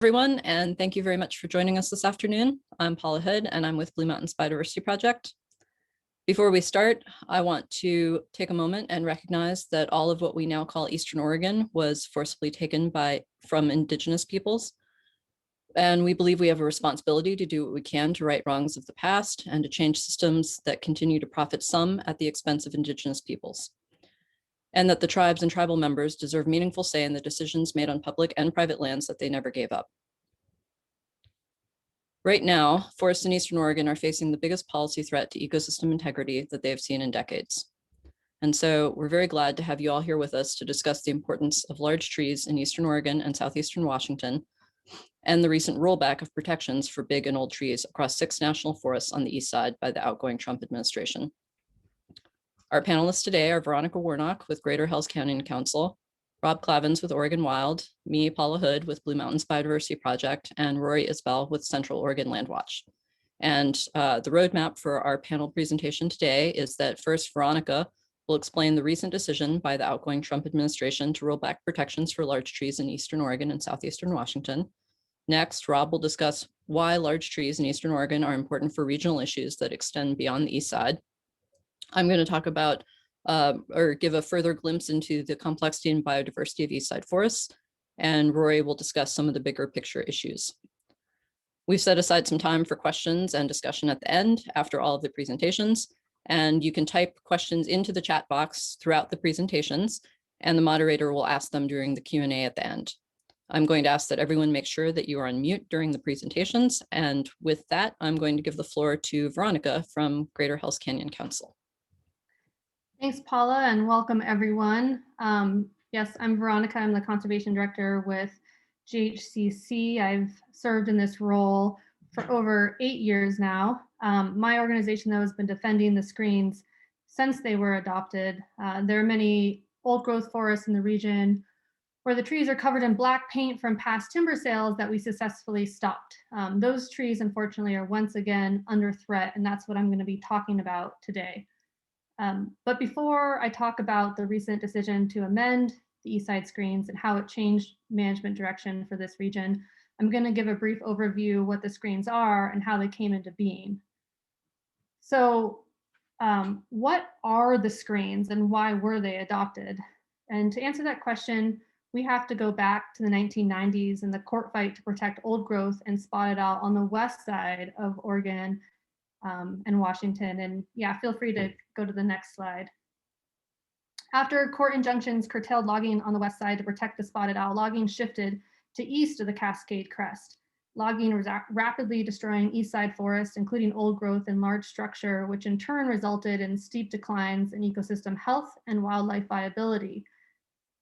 Everyone, and thank you very much for joining us this afternoon. I'm Paula Hood, and I'm with Blue Mountains Biodiversity Project. Before we start, I want to take a moment and recognize that all of what we now call Eastern Oregon was forcibly taken from Indigenous peoples. And we believe we have a responsibility to do what we can to right wrongs of the past and to change systems that continue to profit some at the expense of Indigenous peoples. And that the tribes and tribal members deserve meaningful say in the decisions made on public and private lands that they never gave up. Right now, forests in Eastern Oregon are facing the biggest policy threat to ecosystem integrity that they have seen in decades. And so we're very glad to have you all here with us to discuss the importance of large trees in Eastern Oregon and southeastern Washington, and the recent rollback of protections for big and old trees across 6 national forests on the east side by the outgoing Trump administration. Our panelists today are Veronica Warnock with Greater Hells Canyon Council, Rob Klavins with Oregon Wild, me, Paula Hood with Blue Mountains Biodiversity Project, and Rory Isbell with Central Oregon Landwatch. And the roadmap for our panel presentation today is that first, Veronica will explain the recent decision by the outgoing Trump administration to roll back protections for large trees in Eastern Oregon and southeastern Washington. Next, Rob will discuss why large trees in Eastern Oregon are important for regional issues that extend beyond the east side. I'm going to talk about or give a further glimpse into the complexity and biodiversity of eastside forests, and Rory will discuss some of the bigger picture issues. We've set aside some time for questions and discussion at the end after all of the presentations, and you can type questions into the chat box throughout the presentations, and the moderator will ask them during the Q&A at the end. I'm going to ask that everyone make sure that you are on mute during the presentations, and with that, I'm going to give the floor to Veronica from Greater Hells Canyon Council. Thanks, Paula, and welcome everyone. Yes, I'm Veronica. I'm the Conservation Director with GHCC. I've served in this role for over 8 years now. My organization, though, has been defending the screens since they were adopted. There are many old growth forests in the region where the trees are covered in black paint from past timber sales that we successfully stopped. Those trees, unfortunately, are once again under threat, and that's what I'm going to be talking about today. But before I talk about the recent decision to amend the eastside screens and how it changed management direction for this region, I'm going to give a brief overview of what the screens are and how they came into being. So what are the screens and why were they adopted? And to answer that question, we have to go back to the 1990s and the court fight to protect old growth and spotted owl on the west side of Oregon and Washington. And yeah, feel free to go to the next slide. After court injunctions curtailed logging on the west side to protect the spotted owl, logging shifted to east of the Cascade Crest. Logging was rapidly destroying east side forests, including old growth and large structure, which in turn resulted in steep declines in ecosystem health and wildlife viability.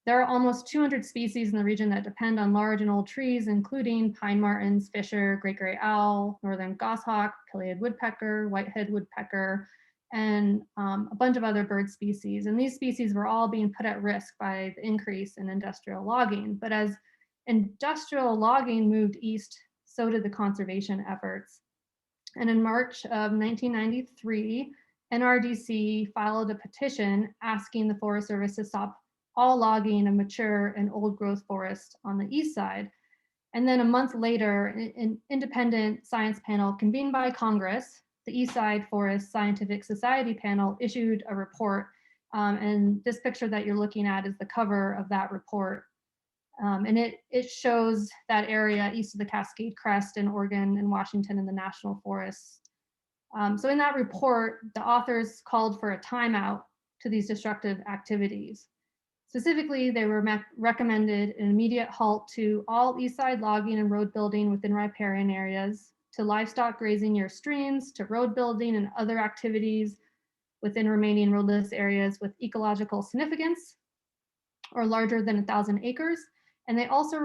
There are almost 200 species in the region that depend on large and old trees, including pine martens, fisher, great gray owl, northern goshawk, pileated woodpecker, whitehead woodpecker, and a bunch of other bird species. And these species were all being put at risk by the increase in industrial logging. But as industrial logging moved east, so did the conservation efforts. And in March of 1993, NRDC filed a petition asking the Forest Service to stop all logging of mature and old growth forest on the east side. And then a month later, an independent science panel convened by Congress, the Eastside Forest Scientific Society panel, issued a report. And this picture that you're looking at is the cover of that report. And it shows that area east of the Cascade Crest in Oregon and Washington in the national forests. So in that report, the authors called for a timeout to these destructive activities. Specifically, they were recommended an immediate halt to all eastside logging and road building within riparian areas, to livestock grazing near streams, to road building and other activities within remaining roadless areas with ecological significance or larger than 1,000 acres. And they also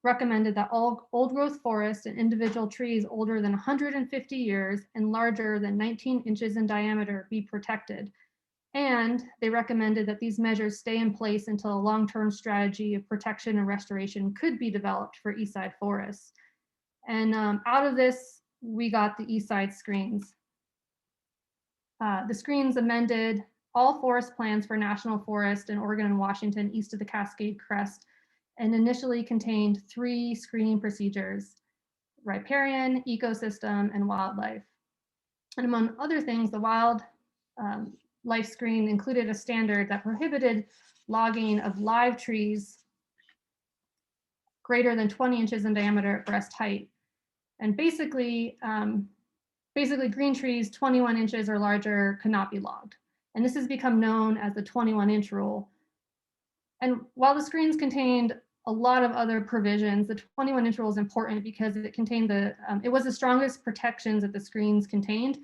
recommended that all old growth forests and individual trees older than 150 years and larger than 19 inches in diameter be protected. And they recommended that these measures stay in place until a long-term strategy of protection and restoration could be developed for eastside forests. And out of this, we got the eastside screens. The screens amended all forest plans for national forest in Oregon and Washington east of the Cascade Crest and initially contained 3 screening procedures: riparian, ecosystem, and wildlife. And among other things, the wild life screen included a standard that prohibited logging of live trees greater than 20 inches in diameter at breast height. And basically green trees 21 inches or larger could not be logged. And this has become known as the 21-inch rule. And while the screens contained a lot of other provisions, the 21-inch rule is important because it contained it was the strongest protections that the screens contained.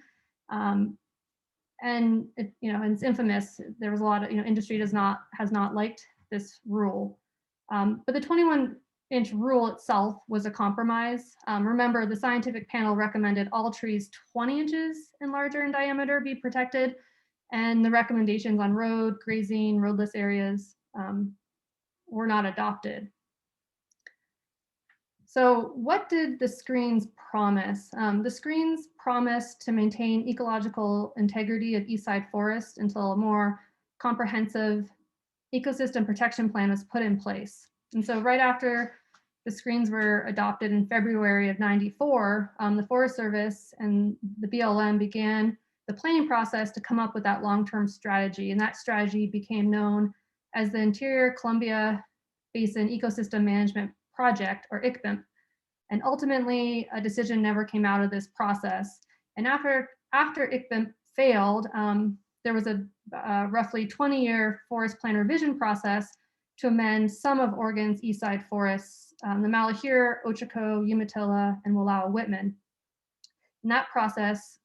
And it's infamous. There was a lot of, industry has not liked this rule. But the 21-inch rule itself was a compromise. Remember, the scientific panel recommended all trees 20 inches and larger in diameter be protected, and the recommendations on road, grazing, roadless areas were not adopted. So what did the screens promise? The screens promised to maintain ecological integrity of eastside forest until a more comprehensive ecosystem protection plan was put in place. And so right after the screens were adopted in February of '94, the Forest Service and the BLM began the planning process to come up with that long-term strategy. And that strategy became known as the Interior Columbia Basin Ecosystem Management Project, or ICBMP. And ultimately, a decision never came out of this process. And after ICBMP failed, there was a roughly 20-year forest plan revision process to amend some of Oregon's eastside forests, the Malheur, Ochako, Umatilla, and Wallowa-Whitman. And that process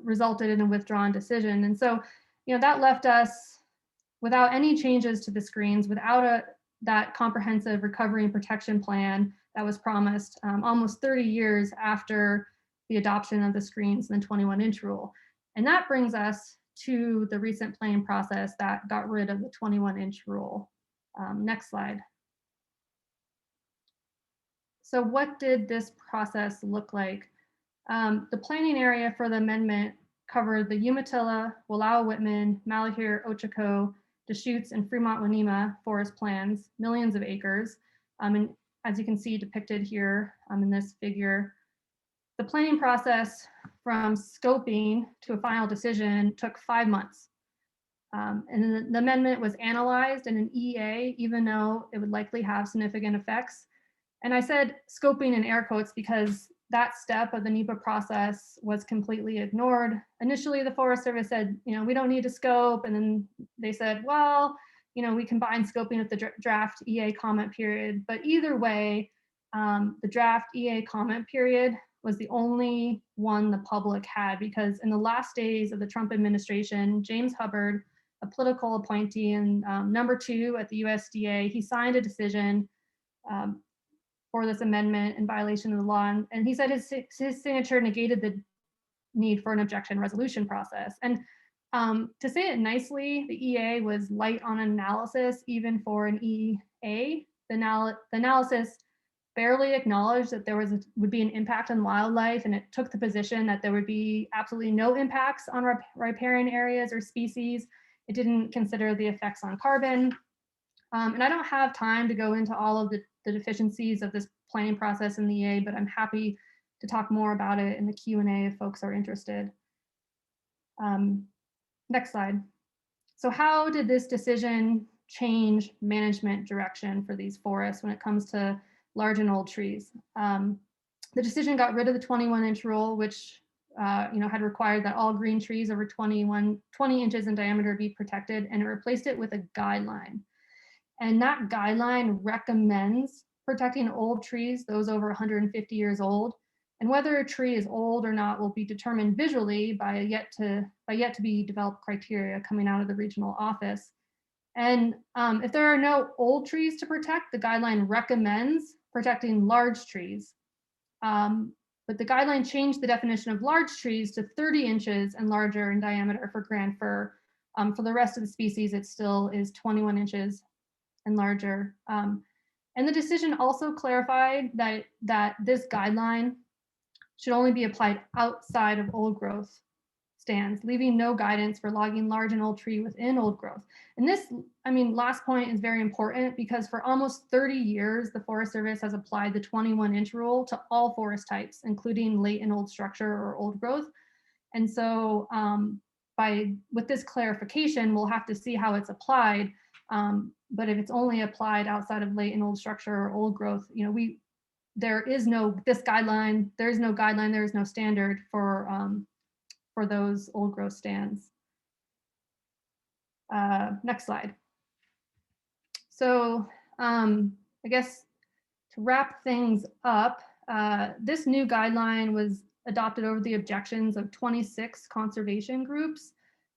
resulted in a withdrawn decision. And so, that left us without any changes to the screens, without that comprehensive recovery and protection plan that was promised almost 30 years after the adoption of the screens and the 21-inch rule. And that brings us to the recent planning process that got rid of the 21-inch rule. Next slide. So what did this process look like? The planning area for the amendment covered the Umatilla, Wallowa-Whitman, Malheur, Ochako, Deschutes, and Fremont-Wenema forest plans, millions of acres. And as you can see depicted here in this figure, the planning process from scoping to a final decision took 5 months. And the amendment was analyzed in an EA, even though it would likely have significant effects. And I said scoping in air quotes because that step of the NEPA process was completely ignored. Initially, the Forest Service said, we don't need to scope. And then they said, well, we combine scoping with the draft EA comment period. But either way, the draft EA comment period was the only one the public had, because in the last days of the Trump administration, James Hubbard, a political appointee and number 2 at the USDA, he signed a decision for this amendment in violation of the law. And he said his signature negated the need for an objection resolution process. And to say it nicely, the EA was light on analysis, even for an EA. The analysis barely acknowledged that there would be an impact on wildlife, and it took the position that there would be absolutely no impacts on riparian areas or species. It didn't consider the effects on carbon. And I don't have time to go into all of the deficiencies of this planning process in the EA, but I'm happy to talk more about it in the Q&A if folks are interested. Next slide. So how did this decision change management direction for these forests when it comes to large and old trees? The decision got rid of the 21-inch rule, which had required that all green trees over 20 inches in diameter be protected, and it replaced it with a guideline. And that guideline recommends protecting old trees, those over 150 years old. And whether a tree is old or not will be determined visually by yet to be developed criteria coming out of the regional office. And if there are no old trees to protect, the guideline recommends protecting large trees. But the guideline changed the definition of large trees to 30 inches and larger in diameter for grand fir. For the rest of the species, it still is 21 inches and larger. And the decision also clarified that this guideline should only be applied outside of old growth stands, leaving no guidance for logging large and old tree within old growth. And this, I mean, last point is very important because for almost 30 years, the Forest Service has applied the 21-inch rule to all forest types, including late and old structure or old growth. And so with this clarification, we'll have to see how it's applied. But if it's only applied outside of late and old structure or old growth, you know, there is no guideline, there is no standard for those old growth stands. Next slide. So I guess to wrap things up, this new guideline was adopted over the objections of 26 conservation groups,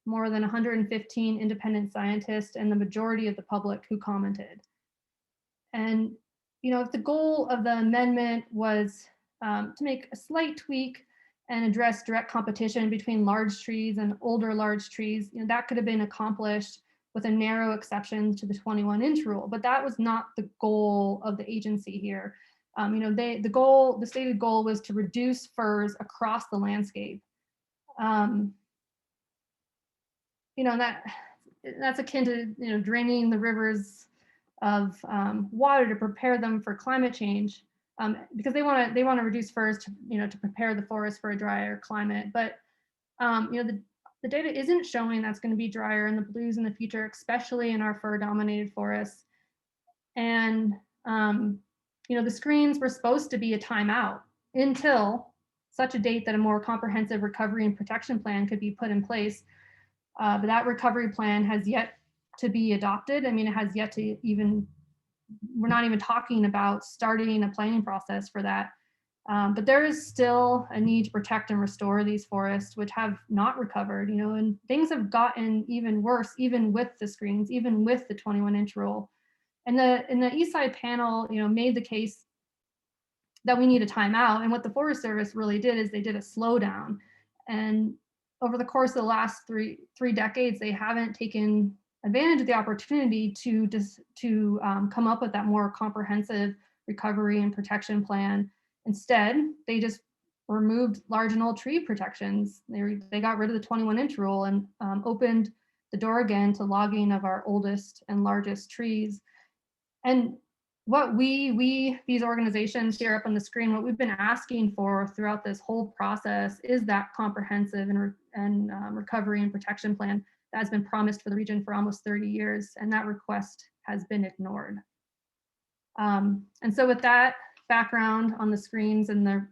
more than 115 independent scientists, and the majority of the public who commented. And you know, if the goal of the amendment was to make a slight tweak and address direct competition between large trees and older large trees, you know, that could have been accomplished with a narrow exception to the 21-inch rule, but that was not the goal of the agency here. You know, the stated goal was to reduce firs across the landscape. You know, that's akin to, you know, draining the rivers of water to prepare them for climate change, because they want to reduce firs to, you know, to prepare the forest for a drier climate. But you know, the data isn't showing that's going to be drier in the blues in the future, especially in our fir-dominated forests. And you know, the screens were supposed to be a timeout until such a date that a more comprehensive recovery and protection plan could be put in place. But that recovery plan has yet to be adopted. I mean, it has yet to even, we're not even talking about starting a planning process for that. But there is still a need to protect and restore these forests, which have not recovered, you know, and things have gotten even worse, even with the screens, even with the 21-inch rule. And the Eastside panel, you know, made the case that we need a timeout. And what the Forest Service really did is they did a slowdown. And over the course of the last three decades, they haven't taken advantage of the opportunity to come up with that more comprehensive recovery and protection plan. Instead, they just removed large and old tree protections. They got rid of the 21-inch rule and opened the door again to logging of our oldest and largest trees. And what these organizations here up on the screen, what we've been asking for throughout this whole process is that comprehensive and recovery and protection plan that has been promised for the region for almost 30 years, and that request has been ignored. And so with that background on the screens and the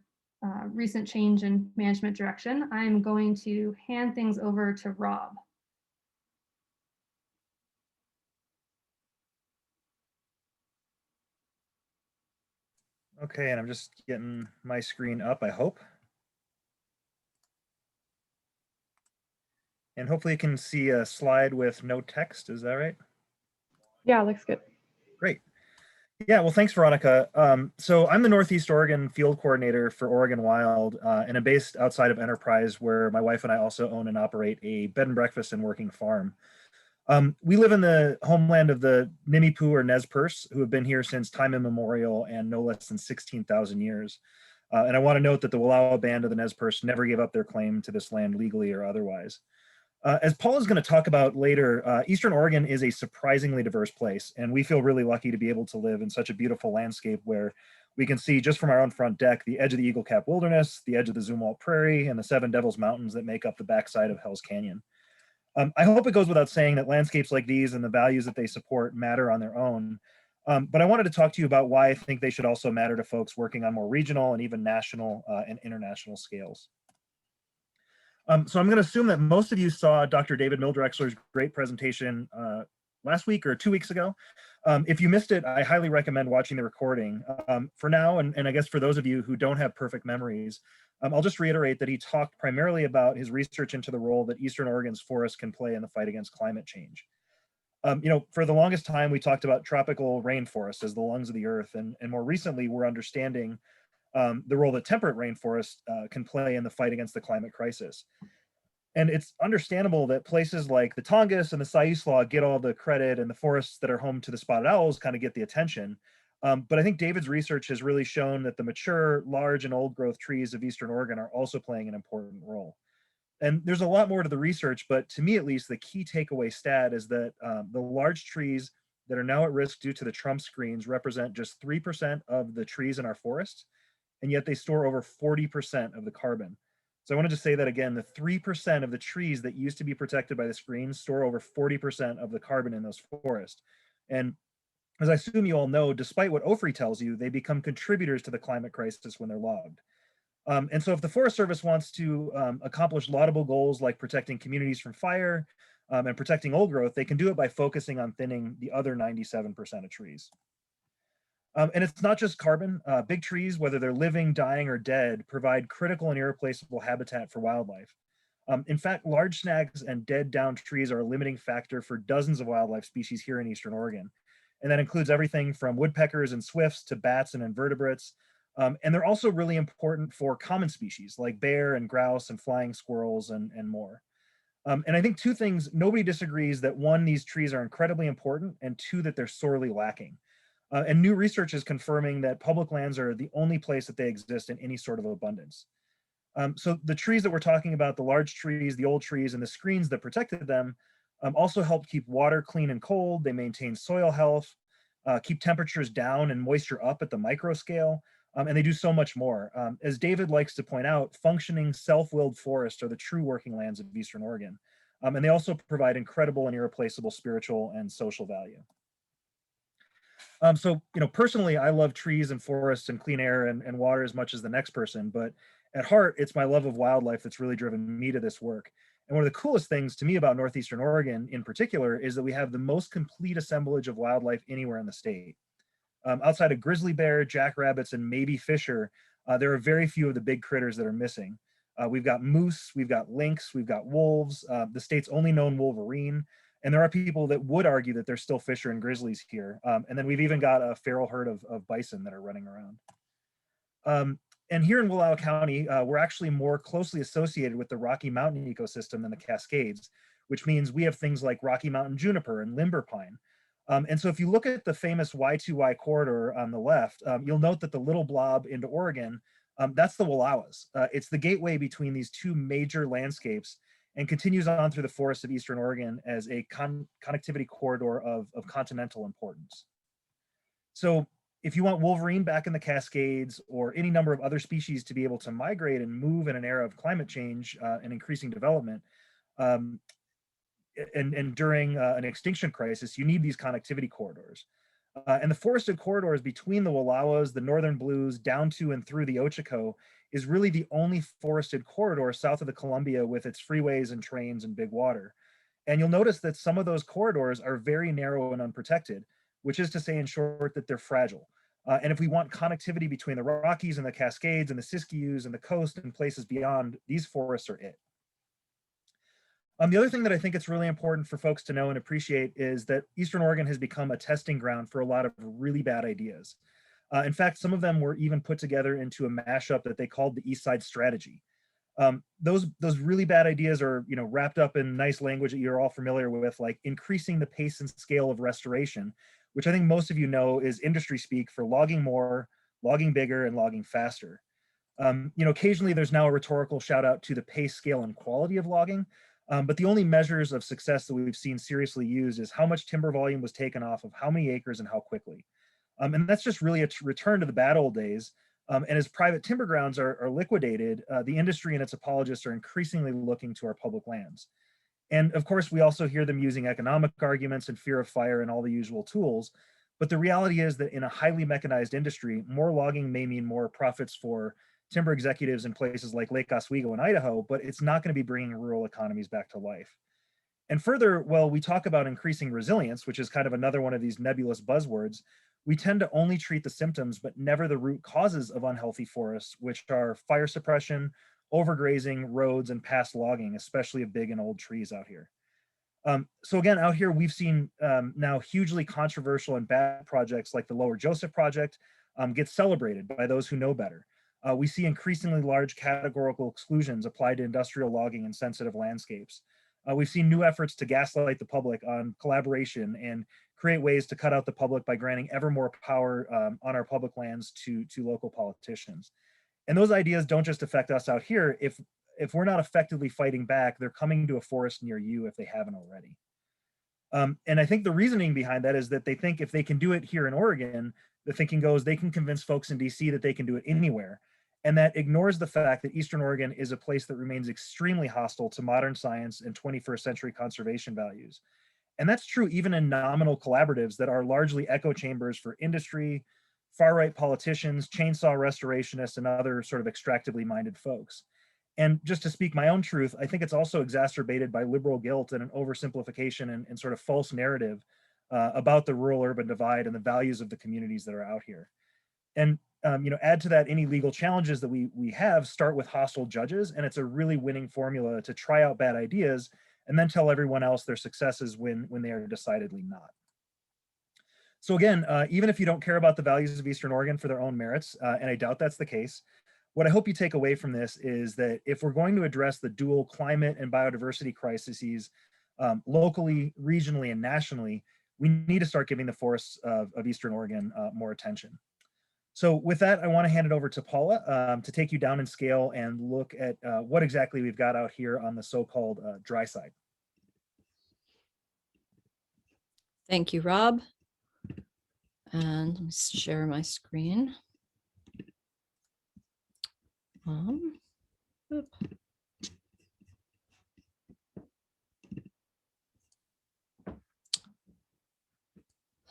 recent change in management direction, I'm going to hand things over to Rob. Okay, and I'm just getting my screen up, I hope. And hopefully you can see a slide with no text, is that right? Yeah, looks good. Great. Yeah, well, thanks, Veronica. So I'm the Northeast Oregon field coordinator for Oregon Wild, and I'm based outside of Enterprise, where my wife and I also own and operate a bed and breakfast and working farm. We live in the homeland of the Nimiipuu or Nez Perce, who have been here since time immemorial and no less than 16,000 years. And I want to note that the Wallowa Band of the Nez Perce never gave up their claim to this land legally or otherwise. As Paula is going to talk about later, Eastern Oregon is a surprisingly diverse place, and we feel really lucky to be able to live in such a beautiful landscape where we can see just from our own front deck the edge of the Eagle Cap Wilderness, the edge of the Zumwalt Prairie, and the Seven Devils Mountains that make up the backside of Hell's Canyon. I hope it goes without saying that landscapes like these and the values that they support matter on their own. But I wanted to talk to you about why I think they should also matter to folks working on more regional and even national and international scales. So I'm going to assume that most of you saw Dr. David Mildrexler's great presentation last week or 2 weeks ago. If you missed it, I highly recommend watching the recording. For now, and I guess for those of you who don't have perfect memories, I'll just reiterate that he talked primarily about his research into the role that Eastern Oregon's forests can play in the fight against climate change. You know, for the longest time, we talked about tropical rainforests as the lungs of the earth, and more recently, we're understanding the role that temperate rainforests can play in the fight against the climate crisis. And it's understandable that places like the Tongass and the Siuslaw get all the credit, and the forests that are home to the spotted owls kind of get the attention. But I think David's research has really shown that the mature, large, and old growth trees of Eastern Oregon are also playing an important role. And there's a lot more to the research, but to me at least, the key takeaway stat is that the large trees that are now at risk due to the Trump screens represent just 3% of the trees in our forests, and yet they store over 40% of the carbon. So I wanted to say that again, the 3% of the trees that used to be protected by the screens store over 40% of the carbon in those forests. And as I assume you all know, despite what OFRI tells you, they become contributors to the climate crisis when they're logged. And so if the Forest Service wants to accomplish laudable goals like protecting communities from fire and protecting old growth, they can do it by focusing on thinning the other 97% of trees. And it's not just carbon. Big trees, whether they're living, dying, or dead, provide critical and irreplaceable habitat for wildlife. In fact, large snags and dead downed trees are a limiting factor for dozens of wildlife species here in Eastern Oregon. And that includes everything from woodpeckers and swifts to bats and invertebrates. And they're also really important for common species like bear and grouse and flying squirrels and more. And I think two things, nobody disagrees that one, these trees are incredibly important, and two, that they're sorely lacking. And new research is confirming that public lands are the only place that they exist in any sort of abundance. So the trees that we're talking about, the large trees, the old trees, and the screens that protected them also help keep water clean and cold. They maintain soil health, keep temperatures down and moisture up at the micro scale, and they do so much more. As David likes to point out, functioning self-willed forests are the true working lands of Eastern Oregon. And they also provide incredible and irreplaceable spiritual and social value. So, personally, I love trees and forests and clean air and water as much as the next person, but at heart, it's my love of wildlife that's really driven me to this work. And one of the coolest things to me about Northeastern Oregon in particular is that we have the most complete assemblage of wildlife anywhere in the state. Outside of grizzly bear, jackrabbits, and maybe fisher, there are very few of the big critters that are missing. We've got moose, we've got lynx, we've got wolves, the state's only known wolverine, and there are people that would argue that there's still fisher and grizzlies here. And then we've even got a feral herd of bison that are running around. And here in Wallowa County, we're actually more closely associated with the Rocky Mountain ecosystem than the Cascades, which means we have things like Rocky Mountain juniper and limber pine. And so if you look at the famous Y2Y corridor on the left, you'll note that the little blob into Oregon, that's the Wallowas. It's the gateway between these two major landscapes and continues on through the forests of Eastern Oregon as a connectivity corridor of continental importance. So if you want wolverine back in the Cascades or any number of other species to be able to migrate and move in an era of climate change and increasing development, and during an extinction crisis, you need these connectivity corridors. And the forested corridors between the Wallowas, the Northern Blues, down to and through the Ochoco is really the only forested corridor south of the Columbia with its freeways and trains and big water. And you'll notice that some of those corridors are very narrow and unprotected, which is to say, in short, that they're fragile. And if we want connectivity between the Rockies and the Cascades and the Siskiyous and the coast and places beyond, these forests are it. The other thing that I think it's really important for folks to know and appreciate is that Eastern Oregon has become a testing ground for a lot of really bad ideas. In fact, some of them were even put together into a mashup that they called the Eastside strategy. Those really bad ideas are, wrapped up in nice language that you're all familiar with, like increasing the pace and scale of restoration, which I think most of you know is industry speak for logging more, logging bigger, and logging faster. Occasionally there's now a rhetorical shout out to the pace, scale, and quality of logging. But the only measures of success that we've seen seriously used is how much timber volume was taken off of how many acres and how quickly. And that's just really a return to the bad old days. And as private timber grounds are liquidated, the industry and its apologists are increasingly looking to our public lands. And of course, we also hear them using economic arguments and fear of fire and all the usual tools. But the reality is that in a highly mechanized industry, more logging may mean more profits for timber executives in places like Lake Oswego in Idaho, but it's not going to be bringing rural economies back to life. And further, while we talk about increasing resilience, which is kind of another one of these nebulous buzzwords, we tend to only treat the symptoms, but never the root causes of unhealthy forests, which are fire suppression, overgrazing, roads, and past logging, especially of big and old trees out here. So again, out here, we've seen now hugely controversial and bad projects like the Lower Joseph Project get celebrated by those who know better. We see increasingly large categorical exclusions applied to industrial logging in sensitive landscapes. We've seen new efforts to gaslight the public on collaboration and create ways to cut out the public by granting ever more power on our public lands to local politicians. And those ideas don't just affect us out here. if we're not effectively fighting back, they're coming to a forest near you if they haven't already. And I think the reasoning behind that is that they think if they can do it here in Oregon, the thinking goes they can convince folks in DC that they can do it anywhere. And that ignores the fact that Eastern Oregon is a place that remains extremely hostile to modern science and 21st century conservation values. And that's true even in nominal collaboratives that are largely echo chambers for industry, far-right politicians, chainsaw restorationists, and other sort of extractively minded folks. And just to speak my own truth, I think it's also exacerbated by liberal guilt and an oversimplification and sort of false narrative about the rural-urban divide and the values of the communities that are out here. And add to that any legal challenges that we have start with hostile judges, and it's a really winning formula to try out bad ideas and then tell everyone else their successes when they are decidedly not. So again, even if you don't care about the values of Eastern Oregon for their own merits, and I doubt that's the case, what I hope you take away from this is that if we're going to address the dual climate and biodiversity crises locally, regionally, and nationally, we need to start giving the forests of Eastern Oregon more attention. So with that, I want to hand it over to Paula to take you down in scale and look at what exactly we've got out here on the so-called dry side. Thank you, Rob. And let me share my screen. Oop.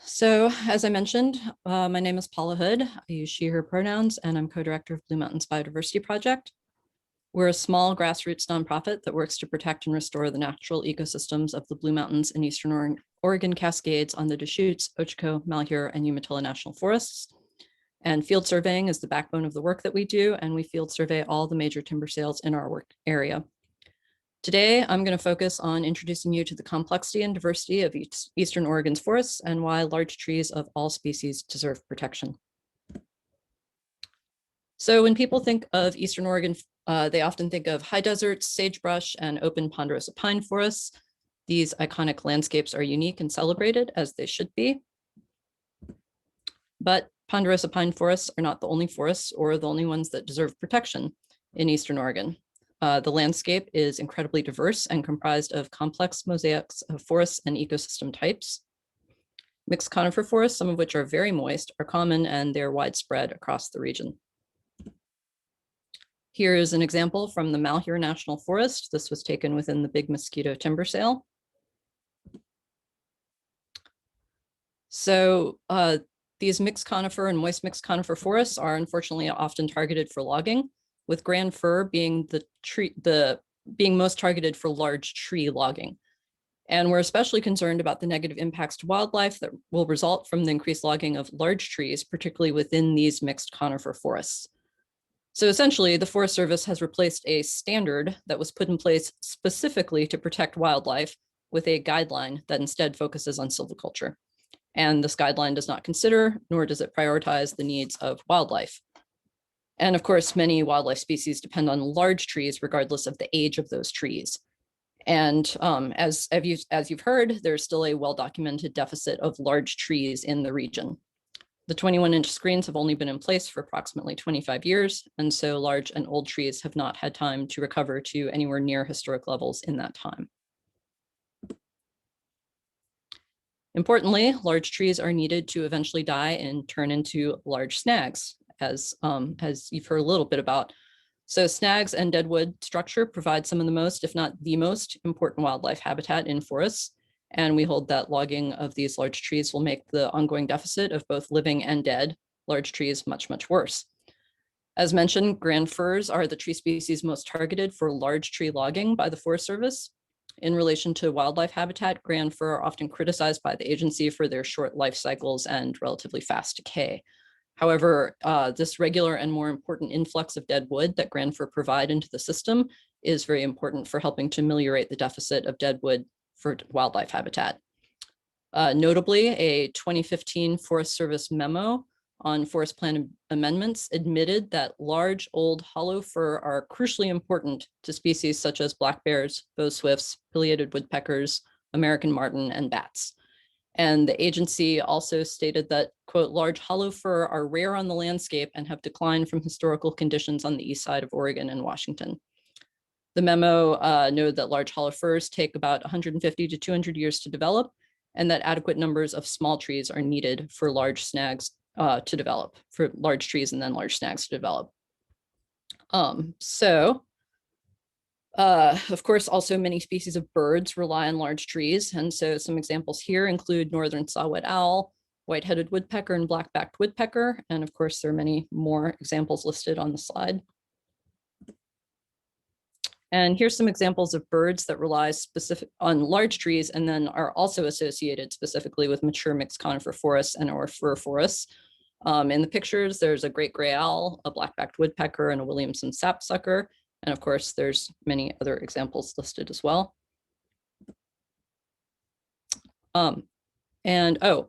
So as I mentioned, my name is Paula Hood. I use she, her pronouns, and I'm co-director of Blue Mountains Biodiversity Project. We're a small grassroots nonprofit that works to protect and restore the natural ecosystems of the Blue Mountains and Eastern Oregon Cascades on the Deschutes, Ochako, Malheur, and Umatilla National Forests. And field surveying is the backbone of the work that we do, and we field survey all the major timber sales in our work area. Today, I'm going to focus on introducing you to the complexity and diversity of Eastern Oregon's forests and why large trees of all species deserve protection. So when people think of Eastern Oregon, they often think of high deserts, sagebrush, and open ponderosa pine forests. These iconic landscapes are unique and celebrated, as they should be. But ponderosa pine forests are not the only forests or the only ones that deserve protection in Eastern Oregon. The landscape is incredibly diverse and comprised of complex mosaics of forests and ecosystem types. Mixed conifer forests, some of which are very moist, are common and they're widespread across the region. Here is an example from the Malheur National Forest. This was taken within the Big Mosquito timber sale. So these mixed conifer and moist mixed conifer forests are unfortunately often targeted for logging, with grand fir being being most targeted for large tree logging. And we're especially concerned about the negative impacts to wildlife that will result from the increased logging of large trees, particularly within these mixed conifer forests. So essentially, the Forest Service has replaced a standard that was put in place specifically to protect wildlife with a guideline that instead focuses on silviculture. And this guideline does not consider, nor does it prioritize the needs of wildlife. And of course, many wildlife species depend on large trees regardless of the age of those trees. And as you've heard, there's still a well-documented deficit of large trees in the region. The 21-inch screens have only been in place for approximately 25 years, and so large and old trees have not had time to recover to anywhere near historic levels in that time. Importantly, large trees are needed to eventually die and turn into large snags, as you've heard a little bit about. So snags and deadwood structure provide some of the most, if not the most, important wildlife habitat in forests. And we hold that logging of these large trees will make the ongoing deficit of both living and dead large trees much, much worse. As mentioned, grand firs are the tree species most targeted for large tree logging by the Forest Service. In relation to wildlife habitat, grand fir are often criticized by the agency for their short life cycles and relatively fast decay. However, this regular and more important influx of dead wood that grand fir provide into the system is very important for helping to ameliorate the deficit of dead wood for wildlife habitat. Notably, a 2015 Forest Service memo on forest plan amendments admitted that large old hollow fir are crucially important to species such as black bears, bow swifts, pileated woodpeckers, American marten, and bats. And the agency also stated that, quote, large hollow fir are rare on the landscape and have declined from historical conditions on the east side of Oregon and Washington. The memo noted that large hollow firs take about 150 to 200 years to develop, and that adequate numbers of small trees are needed for large snags to develop, for large trees and then large snags to develop. Of course, also many species of birds rely on large trees. And so some examples here include northern saw-whet owl, white-headed woodpecker, and black-backed woodpecker. And of course, there are many more examples listed on the slide. And here's some examples of birds that rely on large trees and then are also associated specifically with mature mixed conifer forests and or fir forests. In the pictures, there's a great gray owl, a black-backed woodpecker, and a Williamson sapsucker. And of course, there's many other examples listed as well. I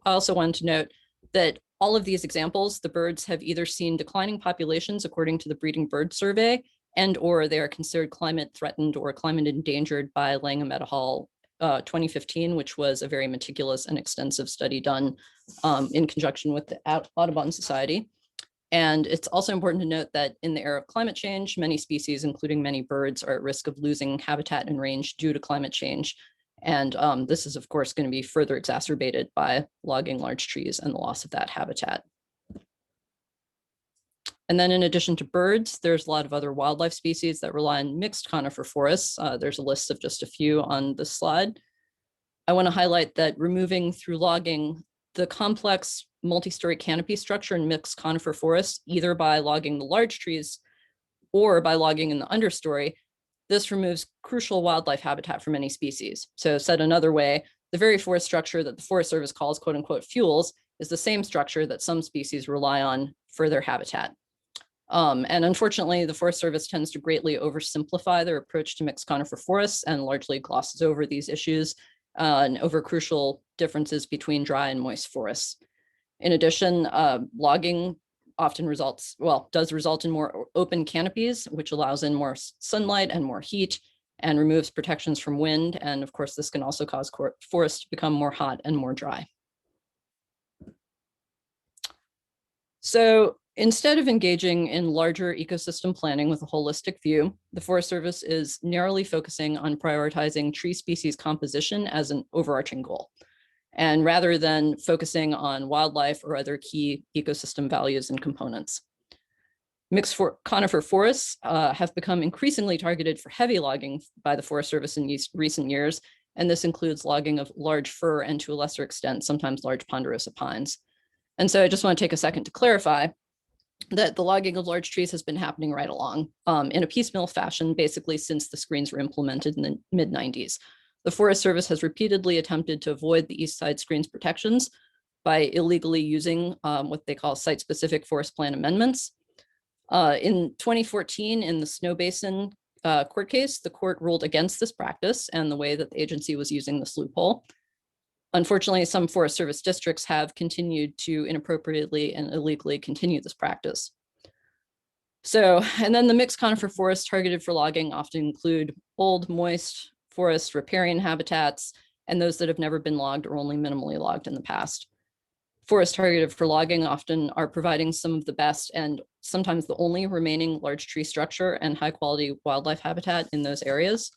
also wanted to note that all of these examples, the birds have either seen declining populations according to the Breeding Bird Survey, and or they are considered climate threatened or climate endangered by Langham et al. 2015, which was a very meticulous and extensive study done in conjunction with the Audubon Society. And it's also important to note that in the era of climate change, many species, including many birds, are at risk of losing habitat and range due to climate change. And this is, of course, going to be further exacerbated by logging large trees and the loss of that habitat. And then in addition to birds, there's a lot of other wildlife species that rely on mixed conifer forests. There's a list of just a few on this slide. I want to highlight that removing through logging the complex multi-story canopy structure in mixed conifer forests, either by logging the large trees or by logging in the understory, this removes crucial wildlife habitat for many species. So said another way, the very forest structure that the Forest Service calls quote unquote fuels is the same structure that some species rely on for their habitat. And unfortunately, the Forest Service tends to greatly oversimplify their approach to mixed conifer forests and largely glosses over these issues and over crucial differences between dry and moist forests. In addition, logging often does result in more open canopies, which allows in more sunlight and more heat and removes protections from wind. And of course, this can also cause forests to become more hot and more dry. So instead of engaging in larger ecosystem planning with a holistic view, the Forest Service is narrowly focusing on prioritizing tree species composition as an overarching goal. And rather than focusing on wildlife or other key ecosystem values and components. Mixed conifer forests have become increasingly targeted for heavy logging by the Forest Service in recent years, and this includes logging of large fir and to a lesser extent, sometimes large ponderosa pines. And so I just want to take a second to clarify that the logging of large trees has been happening right along in a piecemeal fashion, basically since the screens were implemented in the mid-90s. The Forest Service has repeatedly attempted to avoid the east side screens protections by illegally using what they call site-specific forest plan amendments. In 2014, in the Snow Basin court case, the court ruled against this practice and the way that the agency was using this loophole. Unfortunately, some Forest Service districts have continued to inappropriately and illegally continue this practice. So, and then the mixed conifer forests targeted for logging often include old, moist forest riparian habitats, and those that have never been logged or only minimally logged in the past. Forests targeted for logging often are providing some of the best and sometimes the only remaining large tree structure and high quality wildlife habitat in those areas.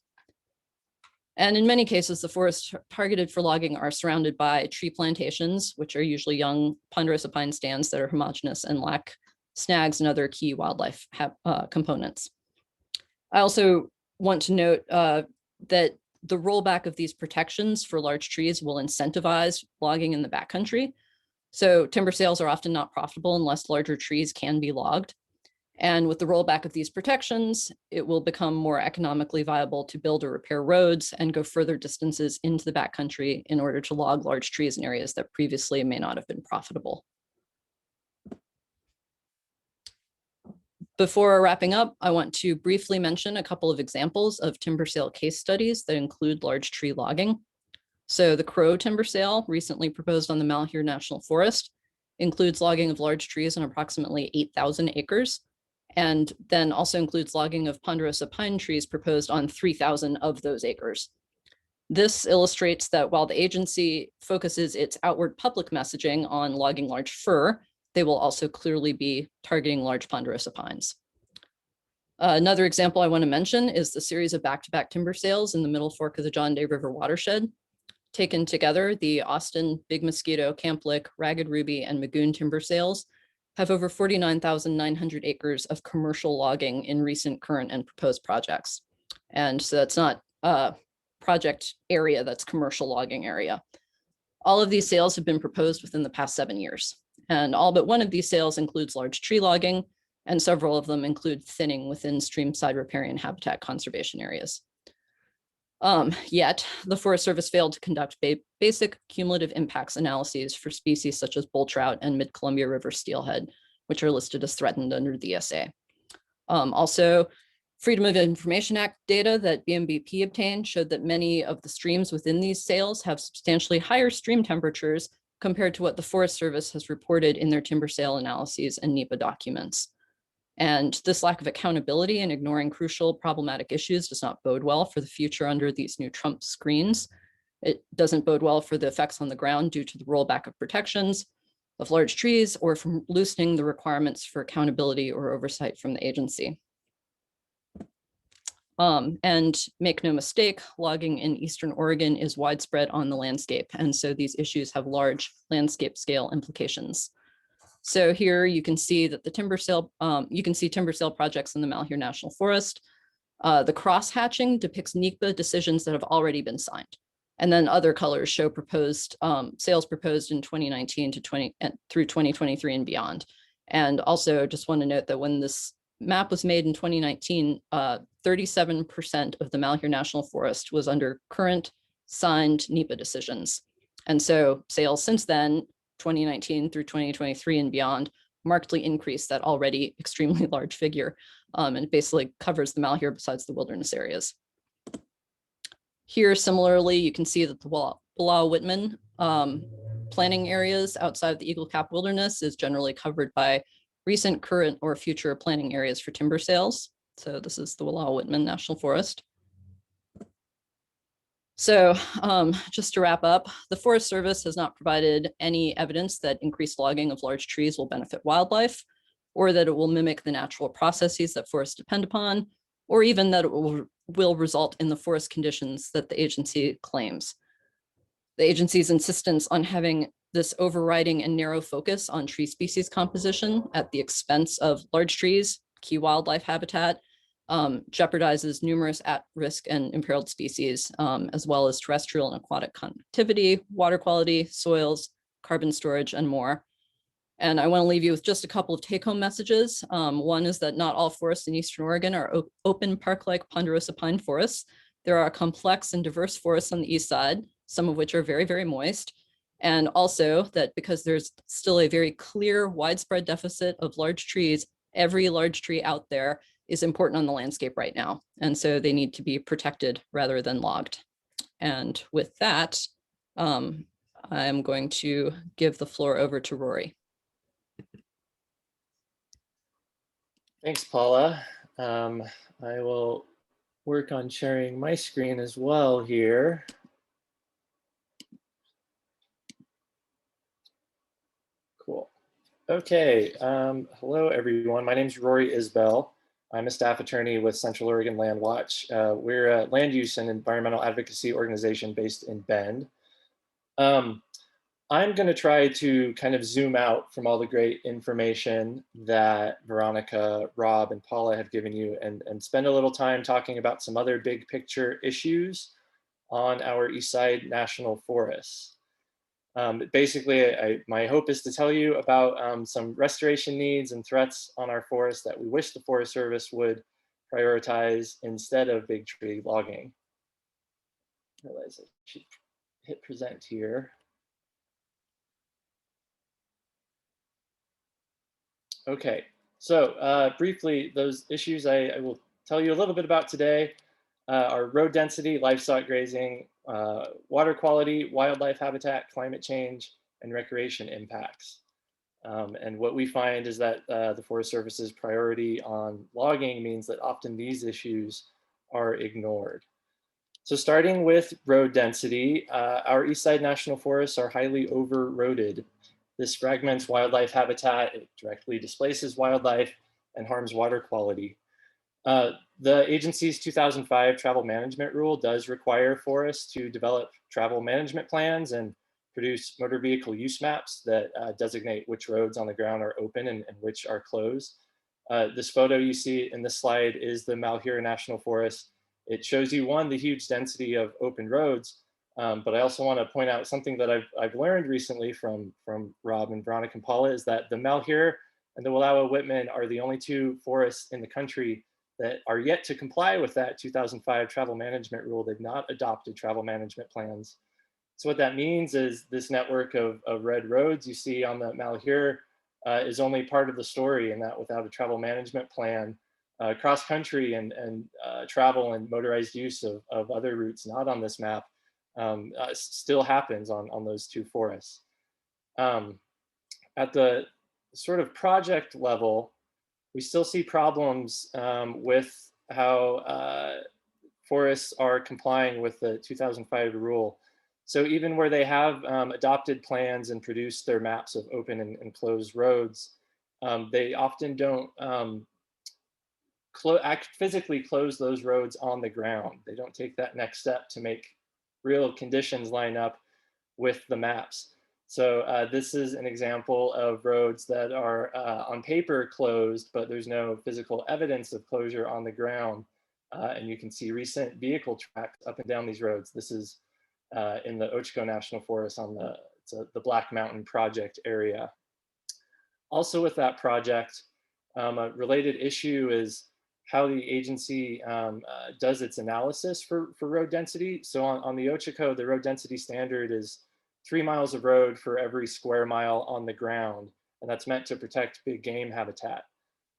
And in many cases, the forests targeted for logging are surrounded by tree plantations, which are usually young ponderosa pine stands that are homogeneous and lack snags and other key wildlife components. I also want to note that the rollback of these protections for large trees will incentivize logging in the backcountry. So timber sales are often not profitable unless larger trees can be logged. And with the rollback of these protections, it will become more economically viable to build or repair roads and go further distances into the backcountry in order to log large trees in areas that previously may not have been profitable. Before wrapping up, I want to briefly mention a couple of examples of timber sale case studies that include large tree logging. So the Crow timber sale, recently proposed on the Malheur National Forest, includes logging of large trees on approximately 8,000 acres, and then also includes logging of ponderosa pine trees proposed on 3,000 of those acres. This illustrates that while the agency focuses its outward public messaging on logging large fir, they will also clearly be targeting large ponderosa pines. Another example I want to mention is the series of back-to-back timber sales in the Middle Fork of the John Day River watershed. Taken together, the Austin, Big Mosquito, Camp Lick, Ragged Ruby, and Magoon timber sales have over 49,900 acres of commercial logging in recent, current, and proposed projects. And so that's not a project area, that's commercial logging area. All of these sales have been proposed within the past 7 years. And all but one of these sales includes large tree logging, and several of them include thinning within streamside riparian habitat conservation areas. Yet, the Forest Service failed to conduct basic cumulative impacts analyses for species such as bull trout and mid-Columbia River steelhead, which are listed as threatened under the ESA. Also, Freedom of Information Act data that BMBP obtained showed that many of the streams within these sales have substantially higher stream temperatures compared to what the Forest Service has reported in their timber sale analyses and NEPA documents. And this lack of accountability and ignoring crucial problematic issues does not bode well for the future under these new Trump screens. It doesn't bode well for the effects on the ground due to the rollback of protections of large trees or from loosening the requirements for accountability or oversight from the agency. And make no mistake, logging in Eastern Oregon is widespread on the landscape. And so these issues have large landscape scale implications. So here you can see that the timber sale, timber sale projects in the Malheur National Forest. The cross hatching depicts NEPA decisions that have already been signed. And then other colors show proposed sales proposed in 2019 to through 2023 and beyond. And also just want to note that when this map was made in 2019, 37% of the Malheur National Forest was under current signed NEPA decisions. And so sales since then, 2019 through 2023 and beyond, markedly increased that already extremely large figure. And it basically covers the Malheur besides the wilderness areas. Here, similarly, you can see that the Wallowa-Whitman planting areas outside of the Eagle Cap Wilderness is generally covered by recent, current, or future planting areas for timber sales. So this is the Wallowa-Whitman National Forest. So just to wrap up, the Forest Service has not provided any evidence that increased logging of large trees will benefit wildlife, or that it will mimic the natural processes that forests depend upon, or even that it will result in the forest conditions that the agency claims. The agency's insistence on having this overriding and narrow focus on tree species composition at the expense of large trees, key wildlife habitat, jeopardizes numerous at-risk and imperiled species, as well as terrestrial and aquatic connectivity, water quality, soils, carbon storage, and more. And I want to leave you with just a couple of take-home messages. One is that not all forests in Eastern Oregon are open park-like ponderosa pine forests. There are complex and diverse forests on the east side, some of which are very, very moist. And also that because there's still a very clear widespread deficit of large trees, every large tree out there is important on the landscape right now. And so they need to be protected rather than logged. And with that, I'm going to give the floor over to Rory. Thanks, Paula. I will work on sharing my screen as well here. Cool. Okay. Hello, everyone. My name is Rory Isbell. I'm a staff attorney with Central Oregon Landwatch. We're a land use and environmental advocacy organization based in Bend. I'm going to try to kind of zoom out from all the great information that Veronica, Rob, and Paula have given you and spend a little time talking about some other big picture issues on our Eastside National Forests. Basically, my hope is to tell you about some restoration needs and threats on our forests that we wish the Forest Service would prioritize instead of big tree logging. I realize I should hit present here. Okay, so briefly, those issues I will tell you a little bit about today are road density, livestock grazing, water quality, wildlife habitat, climate change, and recreation impacts. And what we find is that the Forest Service's priority on logging means that often these issues are ignored. So starting with road density, our Eastside National Forests are highly over-roaded. This fragments wildlife habitat, it directly displaces wildlife and harms water quality. The agency's 2005 travel management rule does require forests to develop travel management plans and produce motor vehicle use maps that designate which roads on the ground are open and which are closed. This photo you see in this slide is the Malheur National Forest. It shows you, one, the huge density of open roads, but I also want to point out something that I've learned recently from Rob and Veronica and Paula, is that the Malheur and the Wallowa Whitman are the only two forests in the country that are yet to comply with that 2005 travel management rule. They've not adopted travel management plans. So what that means is this network of red roads you see on the Malheur is only part of the story, and that without a travel management plan, cross country and travel and motorized use of other routes not on this map still happens on those two forests. At the sort of project level, we still see problems with how forests are complying with the 2005 rule. So even where they have adopted plans and produced their maps of open and closed roads, they often don't physically close those roads on the ground. They don't take that next step to make real conditions line up with the maps. So this is an example of roads that are on paper closed, but there's no physical evidence of closure on the ground. And you can see recent vehicle tracks up and down these roads. This is in the Ochiko National Forest on the Black Mountain Project area. Also with that project, a related issue is how the agency does its analysis for road density. So on the Ochiko, the road density standard is 3 miles of road for every square mile on the ground, and that's meant to protect big game habitat.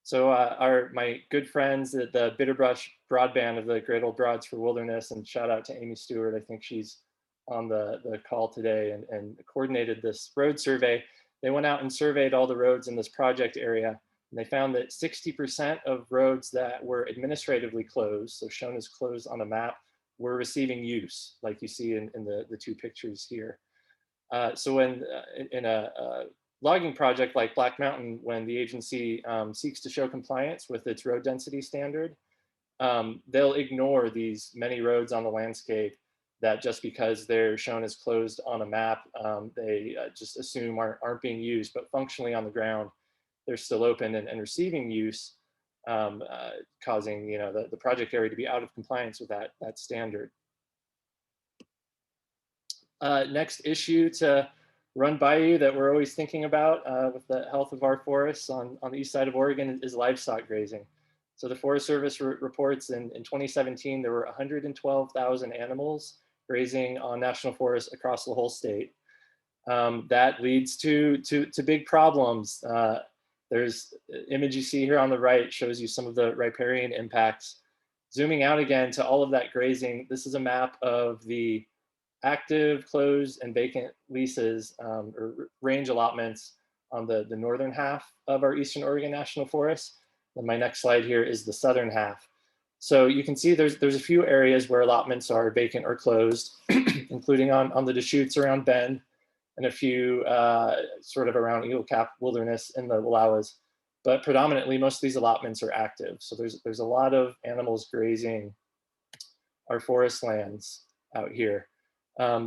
So my good friends, the Bitterbrush Broadband of the Great Old Broads for Wilderness, and shout out to Amy Stewart, I think she's on the call today, and coordinated this road survey. They went out and surveyed all the roads in this project area, and they found that 60% of roads that were administratively closed, so shown as closed on a map, were receiving use, like you see in the two pictures here. So when in a logging project like Black Mountain, when the agency seeks to show compliance with its road density standard, they'll ignore these many roads on the landscape that just because they're shown as closed on a map, they just assume aren't being used, but functionally on the ground, they're still open and receiving use, causing the project area to be out of compliance with that standard. Next issue to run by you that we're always thinking about with the health of our forests on the east side of Oregon is livestock grazing. So the Forest Service reports in 2017, there were 112,000 animals grazing on national forests across the whole state. That leads to big problems. There's image you see here on the right shows you some of the riparian impacts. Zooming out again to all of that grazing, this is a map of the active, closed, and vacant leases or range allotments on the northern half of our Eastern Oregon National Forest. And my next slide here is the southern half. So you can see there's a few areas where allotments are vacant or closed, including on the Deschutes around Bend, and a few sort of around Eagle Cap Wilderness in the Wallowas. But predominantly, most of these allotments are active. So there's a lot of animals grazing our forest lands out here.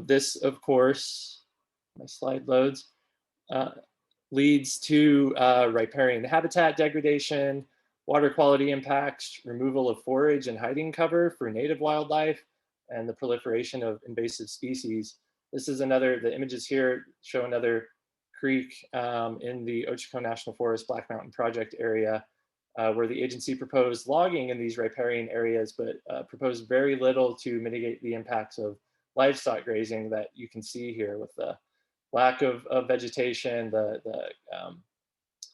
This, of course, my slide loads, leads to riparian habitat degradation, water quality impacts, removal of forage and hiding cover for native wildlife, and the proliferation of invasive species. This is the images here show another creek in the Ochiko National Forest Black Mountain Project area where the agency proposed logging in these riparian areas, but proposed very little to mitigate the impacts of livestock grazing that you can see here with the lack of vegetation, the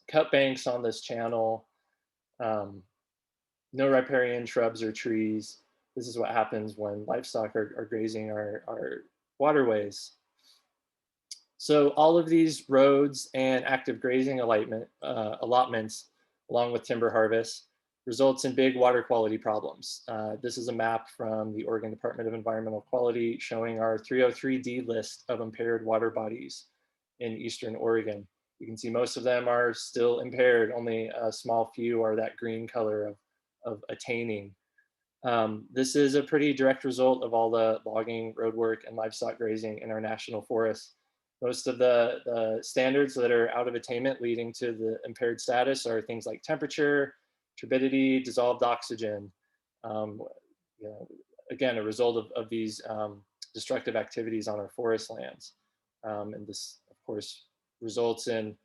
cut banks on this channel, no riparian shrubs or trees. This is what happens when livestock are grazing our waterways. So all of these roads and active grazing allotments, along with timber harvest, results in big water quality problems. This is a map from the Oregon Department of Environmental Quality showing our 303D list of impaired water bodies in Eastern Oregon. You can see most of them are still impaired. Only a small few are that green color of attaining. This is a pretty direct result of all the logging, roadwork, and livestock grazing in our national forests. Most of the standards that are out of attainment leading to the impaired status are things like temperature, turbidity, dissolved oxygen. You know, again, a result of these destructive activities on our forest lands. And this, of course, results in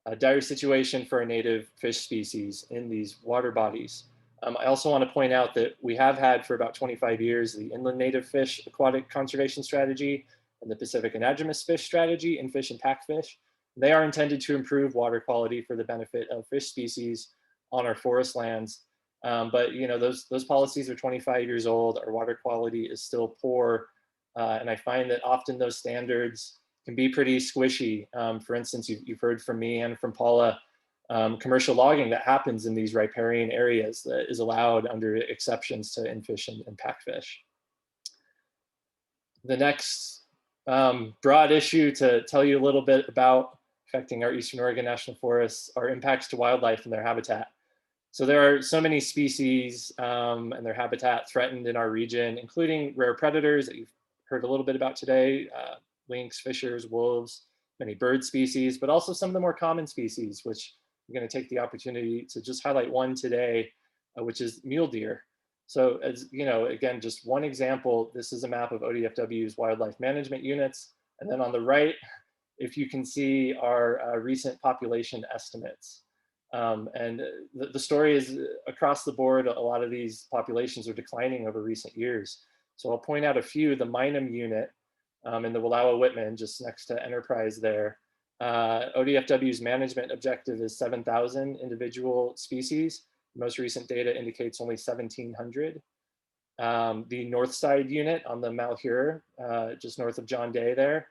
a dire situation for our native fish species in these water bodies. I also want to point out that we have had for about 25 years the Inland Native Fish Aquatic Conservation Strategy and the Pacific Anadromous Fish Strategy in fish and pack fish. They are intended to improve water quality for the benefit of fish species on our forest lands. But you know, those policies are 25 years old. Our water quality is still poor. And I find that often those standards can be pretty squishy. For instance, you've heard from me and from Paula, commercial logging that happens in these riparian areas that is allowed under exceptions to in-fish and pack fish. The next broad issue to tell you a little bit about affecting our Eastern Oregon National Forests are impacts to wildlife and their habitat. So there are so many species and their habitat threatened in our region, including rare predators that you've heard a little bit about today, lynx, fishers, wolves, many bird species, but also some of the more common species, which I'm going to take the opportunity to just highlight one today, which is mule deer. So as you know, again, just one example, this is a map of ODFW's wildlife management units. And then on the right, if you can see our recent population estimates. And the story is across the board, a lot of these populations are declining over recent years. So I'll point out a few. The Minam unit in the Wallowa-Whitman, just next to Enterprise there. ODFW's management objective is 7,000 individual species. Most recent data indicates only 1,700. The north side unit on the Malheur, just north of John Day there,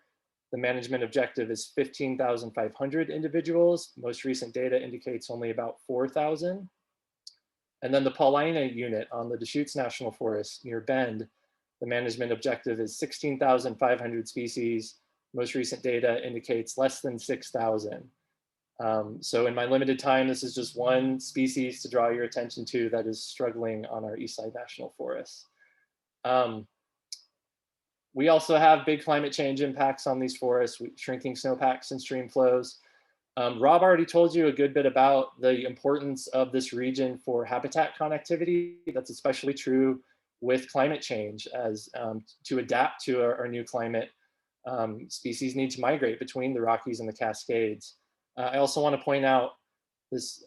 the management objective is 15,500 individuals. Most recent data indicates only about 4,000. And then the Paulina unit on the Deschutes National Forest near Bend, the management objective is 16,500 species. Most recent data indicates less than 6,000. So in my limited time, this is just one species to draw your attention to that is struggling on our Eastside National Forests. We also have big climate change impacts on these forests, shrinking snowpacks and stream flows. Rob already told you a good bit about the importance of this region for habitat connectivity. That's especially true with climate change, as to adapt to our new climate, species need to migrate between the Rockies and the Cascades. I also want to point out this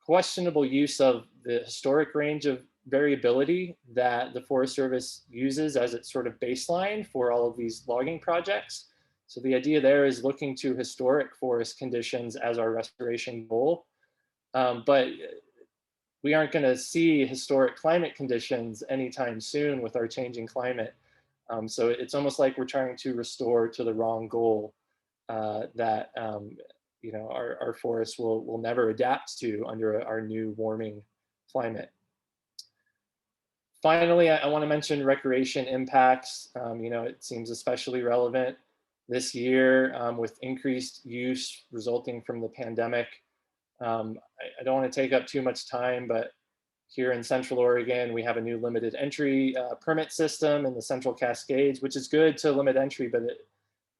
questionable use of the historic range of variability that the Forest Service uses as its sort of baseline for all of these logging projects. So the idea there is looking to historic forest conditions as our restoration goal. But we aren't going to see historic climate conditions anytime soon with our changing climate. So it's almost like we're trying to restore to the wrong goal that you know, our forests will never adapt to under our new warming climate. Finally, I want to mention recreation impacts. You know, it seems especially relevant this year with increased use resulting from the pandemic. I don't want to take up too much time, but here in Central Oregon, we have a new limited entry permit system in the Central Cascades, which is good to limit entry, but it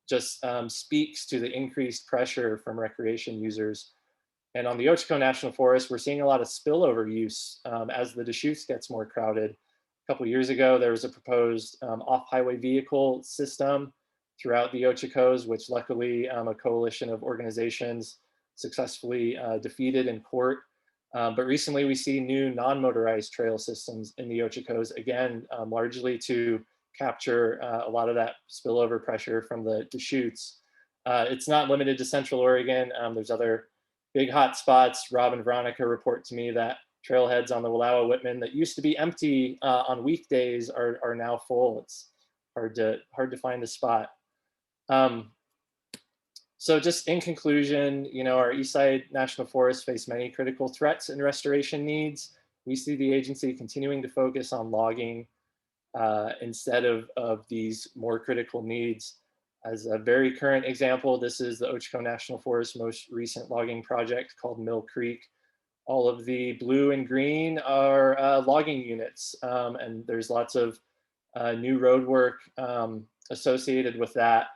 just speaks to the increased pressure from recreation users. And on the Ochoco National Forest, we're seeing a lot of spillover use as the Deschutes gets more crowded. A couple of years ago, there was a proposed off-highway vehicle system throughout the Ochocos, which luckily a coalition of organizations successfully defeated in court. But recently we see new non-motorized trail systems in the Ochocos, again, largely to capture a lot of that spillover pressure from the Deschutes. It's not limited to Central Oregon. There's other big hot spots. Rob and Veronica report to me that trailheads on the Wallowa-Whitman that used to be empty on weekdays are now full. It's hard to find a spot. So just in conclusion, you know, our Eastside National Forests face many critical threats and restoration needs. We see the agency continuing to focus on logging instead of these more critical needs. As a very current example, this is the Ochoco National Forest most recent logging project called Mill Creek. all of the blue and green are logging units, and there's lots of new road work associated with that.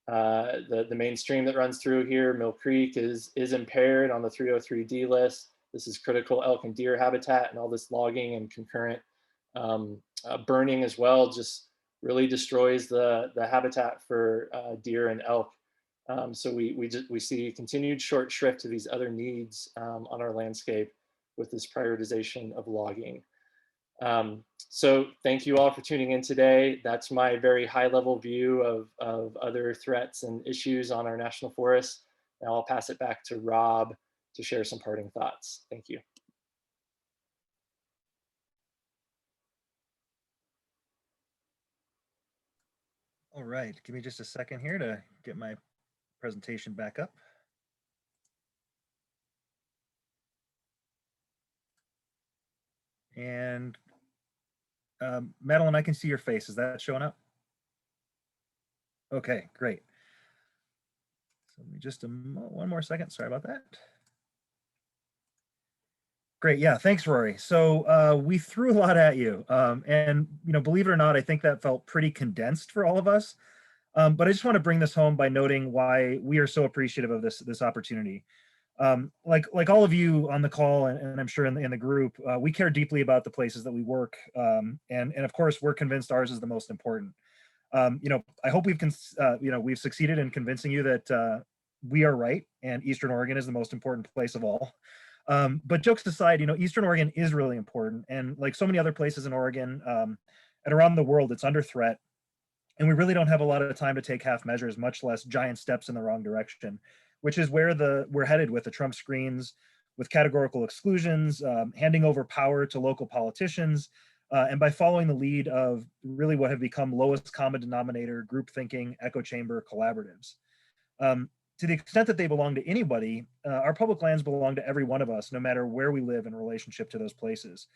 The main stream that runs through here, Mill Creek, is impaired on the 303D list. This is critical elk and deer habitat, and all this logging and concurrent burning as well just really destroys the habitat for deer and elk. So we see continued short shrift to these other needs on our landscape with this prioritization of logging. So thank you all for tuning in today. That's my very high level view of other threats and issues on our national forests. Now I'll pass it back to Rob to share some parting thoughts. Thank you. All right, give me just a second here to get my presentation back up. And Madeline, I can see your face. Is that showing up? Okay, great. So let me just one more second. Sorry about that. Great, yeah, thanks, Rory. So we threw a lot at you, and believe it or not, I think that felt pretty condensed for all of us. But I just want to bring this home by noting why we are so appreciative of this opportunity. Like all of you on the call, and I'm sure in the group, we care deeply about the places that we work, and of course we're convinced ours is the most important. I hope we've succeeded in convincing you that we are right, and Eastern Oregon is the most important place of all. But jokes aside, Eastern Oregon is really important, and like so many other places in Oregon and around the world, it's under threat. And we really don't have a lot of time to take half measures, much less giant steps in the wrong direction, which is where we're headed with the Trump screens, with categorical exclusions, handing over power to local politicians, and by following the lead of really what have become lowest common denominator, group thinking, echo chamber collaboratives. To the extent that they belong to anybody, our public lands belong to every one of us, no matter where we live in relationship to those places.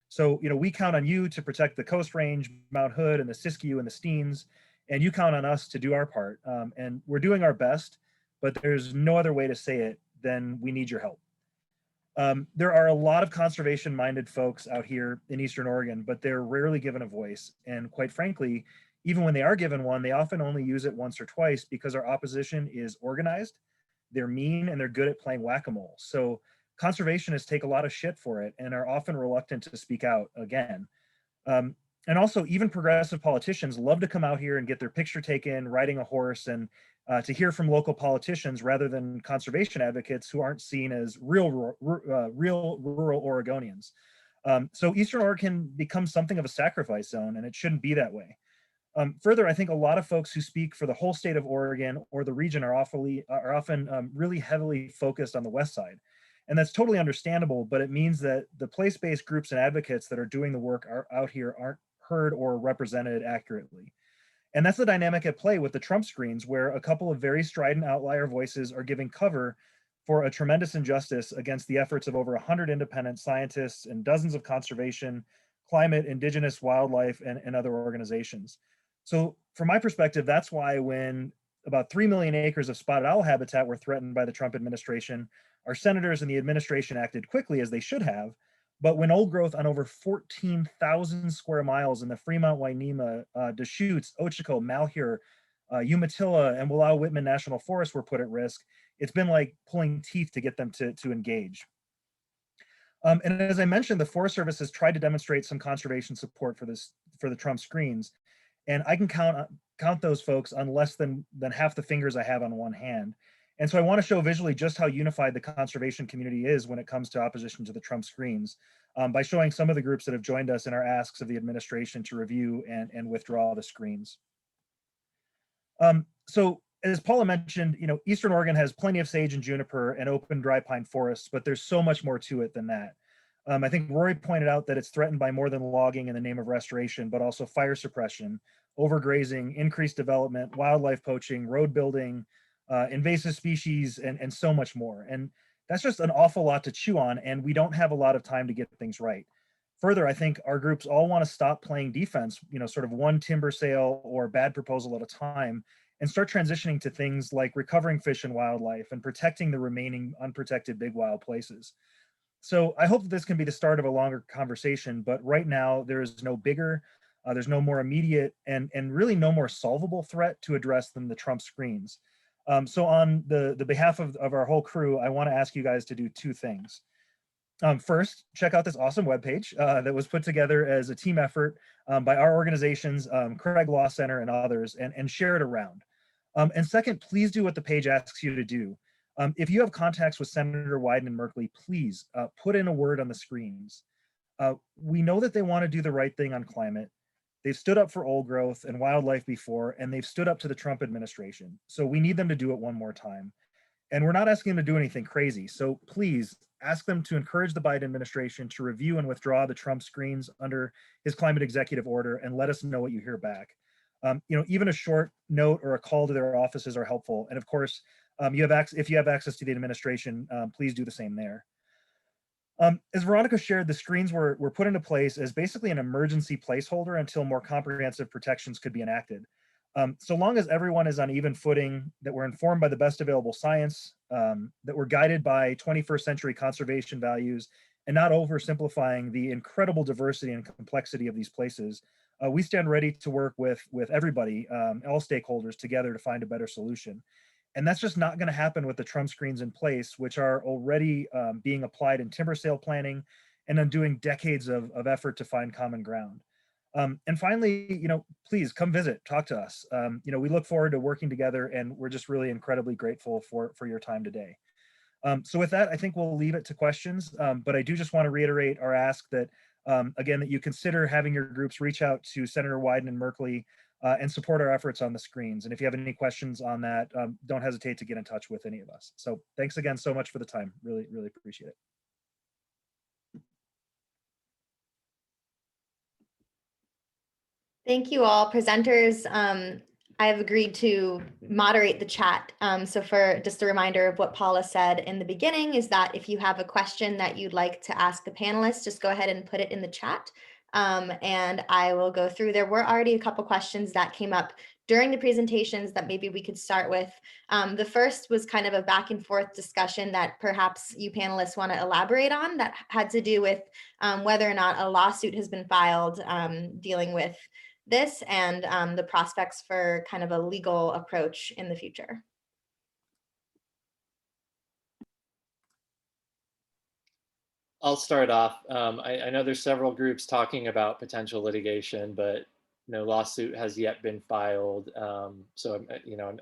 So, we count on you to protect the Coast Range, Mount Hood, and the Siskiyou and the Steens, and you count on us to do our part. And we're doing our best, but there's no other way to say it than we need your help. There are a lot of conservation-minded folks out here in Eastern Oregon, but they're rarely given a voice. And quite frankly, even when they are given one, they often only use it once or twice because our opposition is organized, they're mean, and they're good at playing whack-a-mole. So conservationists take a lot of shit for it and are often reluctant to speak out again. And also, even progressive politicians love to come out here and get their picture taken riding a horse, and to hear from local politicians rather than conservation advocates who aren't seen as real rural Oregonians. So Eastern Oregon becomes something of a sacrifice zone, and it shouldn't be that way. Further, I think a lot of folks who speak for the whole state of Oregon or the region are often really heavily focused on the west side. And that's totally understandable, but it means that the place-based groups and advocates that are doing the work out here aren't heard or represented accurately. And that's the dynamic at play with the Trump screens, where a couple of very strident outlier voices are giving cover for a tremendous injustice against the efforts of over 100 independent scientists and dozens of conservation, climate, indigenous, wildlife, and other organizations. So from my perspective, that's why when about 3 million acres of spotted owl habitat were threatened by the Trump administration, our senators and the administration acted quickly, as they should have. But when old growth on over 14,000 square miles in the Fremont, Wainema, Deschutes, Ochiko, Malheur, Umatilla, and Wallowa-Whitman National Forests were put at risk, it's been like pulling teeth to get them to engage. And as I mentioned, the Forest Service has tried to demonstrate some conservation support for the Trump screens, and I can count those folks on less than half the fingers I have on one hand. And so I want to show visually just how unified the conservation community is when it comes to opposition to the Trump screens, by showing some of the groups that have joined us in our asks of the administration to review and withdraw the screens. So as Paula mentioned, Eastern Oregon has plenty of sage and juniper and open dry pine forests, but there's so much more to it than that. I think Rory pointed out that it's threatened by more than logging in the name of restoration, but also fire suppression, overgrazing, increased development, wildlife poaching, road building, invasive species, and so much more. And that's just an awful lot to chew on, and we don't have a lot of time to get things right. Further, I think our groups all want to stop playing defense, sort of one timber sale or bad proposal at a time, and start transitioning to things like recovering fish and wildlife and protecting the remaining unprotected big wild places. So I hope that this can be the start of a longer conversation, but right now there is no bigger, there's no more immediate and really no more solvable threat to address than the Trump screens. So on the behalf of our whole crew, I want to ask you guys to do two things. First, check out this awesome webpage that was put together as a team effort by our organizations, Craig Law Center and others, and share it around. And second, please do what the page asks you to do. If you have contacts with Senator Wyden and Merkley, please put in a word on the screens. We know that they want to do the right thing on climate. They've stood up for old growth and wildlife before, and they've stood up to the Trump administration. So we need them to do it one more time. And we're not asking them to do anything crazy. So please ask them to encourage the Biden administration to review and withdraw the Trump screens under his climate executive order, and let us know what you hear back. Even a short note or a call to their offices are helpful. And of course, if you have access to the administration, please do the same there. As Veronica shared, the screens were put into place as basically an emergency placeholder until more comprehensive protections could be enacted. So long as everyone is on even footing, that we're informed by the best available science, that we're guided by 21st century conservation values, and not oversimplifying the incredible diversity and complexity of these places, we stand ready to work with everybody, all stakeholders together to find a better solution. And that's just not going to happen with the Trump screens in place, which are already being applied in timber sale planning and undoing decades of effort to find common ground. And finally, please come visit, talk to us. We look forward to working together, and we're just really incredibly grateful for your time today. So with that, I think we'll leave it to questions, but I do just want to reiterate our ask that, again, that you consider having your groups reach out to Senator Wyden and Merkley and support our efforts on the screens. And if you have any questions on that, don't hesitate to get in touch with any of us. So thanks again so much for the time. Really, really appreciate it. Thank you all presenters. I have agreed to moderate the chat. So for just a reminder of what Paula said in the beginning is that if you have a question that you'd like to ask the panelists, just go ahead and put it in the chat. And I will go through. There were already a couple questions that came up during the presentations that maybe we could start with. The first was kind of a back and forth discussion that perhaps you panelists want to elaborate on, that had to do with whether or not a lawsuit has been filed dealing with this and the prospects for kind of a legal approach in the future. I'll start off. I know there's several groups talking about potential litigation, but no lawsuit has yet been filed. So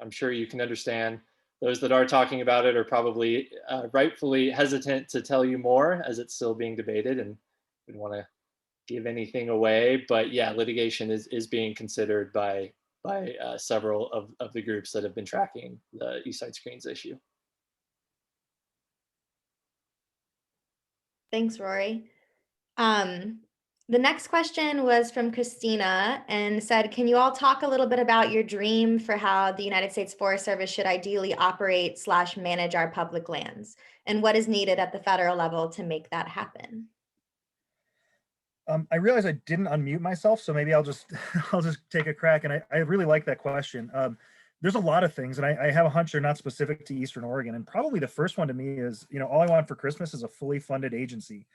I'm sure you can understand those that are talking about it are probably rightfully hesitant to tell you more, as it's still being debated, and we don't want to give anything away. But yeah, litigation is being considered by several of the groups that have been tracking the Eastside Screens issue. Thanks, Rory. The next question was from Christina and said, can you all talk a little bit about your dream for how the United States Forest Service should ideally operate / manage our public lands, and what is needed at the federal level to make that happen? I realize I didn't unmute myself, so maybe I'll just take a crack. And I really like that question. There's a lot of things, and I have a hunch they're not specific to Eastern Oregon. And probably the first one to me is, all I want for Christmas is a fully funded agency.